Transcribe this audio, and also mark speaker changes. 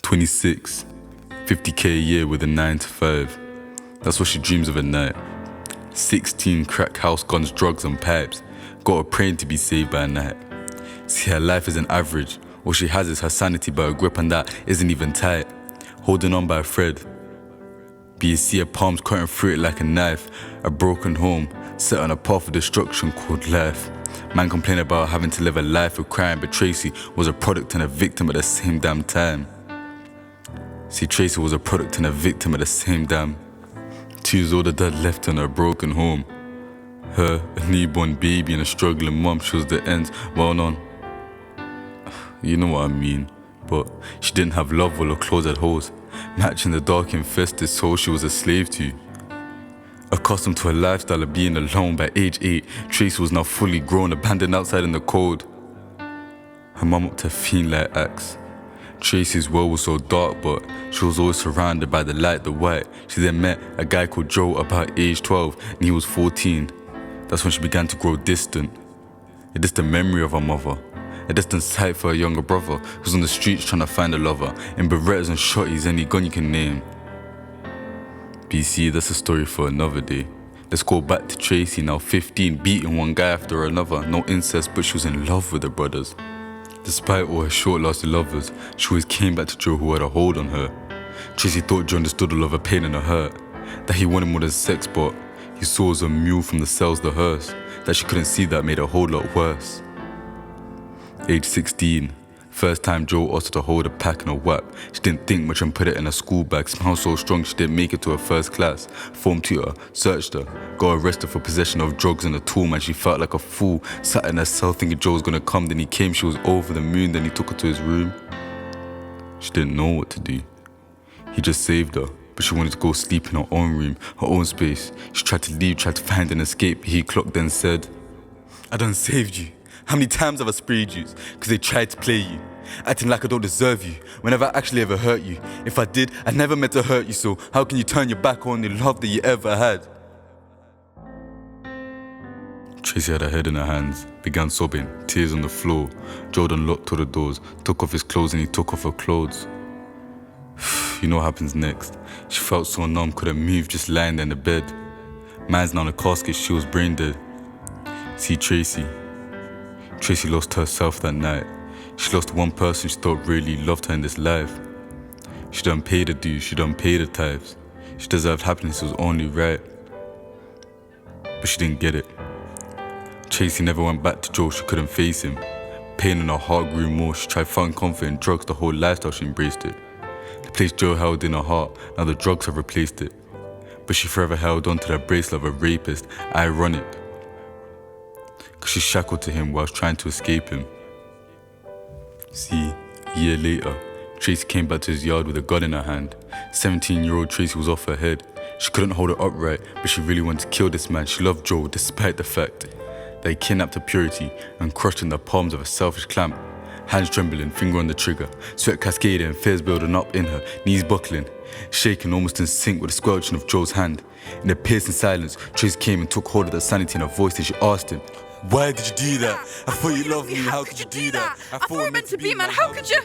Speaker 1: 26, 50k a year with a 9 to 5. That's what she dreams of at night. 16 crack house guns, drugs and pipes. Got her praying to be saved by night. See, her life isn't average. All she has is her sanity, but her grip on that isn't even tight. Holding on by a thread. But you see her palms cutting through it like a knife. A broken home, set on a path of destruction called life. Man complained about having to live a life of crime, but Tracy was a product and a victim at the same damn time. See, Tracy was a product and a victim at the same damn. 2 years older dad left in her broken home. Her, a newborn baby and a struggling mum, she was the ends. Well, none. You know what I mean. But she didn't have love while her clothes had holes. Matching the dark infested soul she was a slave to. Accustomed to a lifestyle of being alone by age 8, Tracy was now fully grown, abandoned outside in the cold. Her mum up to a fiend like axe. Tracy's world was so dark, but she was always surrounded by the light, the white. She then met a guy called Joe about age 12, and he was 14. That's when she began to grow distant. A distant memory of her mother. A distant sight for her younger brother, who's on the streets trying to find a lover, in berettas and shotties, any gun you can name. BC, that's a story for another day. Let's go back to Tracy, now 15, beating one guy after another. No incest, but she was in love with her brothers. Despite all her short-lasting lovers, she always came back to Joe, who had a hold on her. Tracy thought Joe understood all of her pain and her hurt, that he wanted more than sex, but he saw as a mule from the cells the hearse, that she couldn't see that made a whole lot worse. Age 16, first time Joe asked her to hold a pack and a whap. She didn't think much and put it in her school bag. Smiled so strong she didn't make it to her first class. Form tutor, searched her, got arrested for possession of drugs and a tool. Man, she felt like a fool. Sat in her cell thinking Joe was gonna come. Then he came, she was over the moon. Then he took her to his room. She didn't know what to do. He just saved her, but she wanted to go sleep in her own room, her own space. She tried to leave, tried to find an escape. He clocked then said, "I done saved you. How many times have I sprayed you? Cause they tried to play you, acting like I don't deserve you, whenever I actually ever hurt you. If I did, I never meant to hurt you, so how can you turn your back on the love that you ever had?" Tracy had her head in her hands, began sobbing, tears on the floor. Joe unlocked all the doors, took off his clothes and he took off her clothes. You know what happens next. She felt so numb, couldn't move, just lying there in the bed. Man's now in a casket, she was brain dead. See, Tracy lost herself that night. She lost one person she thought really loved her in this life. She done paid her dues, she done paid her tithes. She deserved happiness, it was only right. But she didn't get it. Tracy never went back to Joe, she couldn't face him. Pain in her heart grew more, she tried finding comfort in drugs, the whole lifestyle she embraced it. The place Joe held in her heart, now the drugs have replaced it. But she forever held on to that bracelet of a rapist, ironic. Cause she shackled to him whilst trying to escape him. See, a year later, Tracy came back to his yard with a gun in her hand. 17-year-old Tracy was off her head. She couldn't hold it upright, but she really wanted to kill this man. She loved Joe despite the fact that he kidnapped her purity and crushed in the palms of a selfish clamp. Hands trembling, finger on the trigger, sweat cascading, fears building up in her, knees buckling, shaking almost in sync with the squelching of Joe's hand. In the piercing silence, Tracy came and took hold of that sanity in her voice and she asked him, "Why did you do that? I thought you loved me, how could you do that?
Speaker 2: I thought we were meant to be, man, how could you?"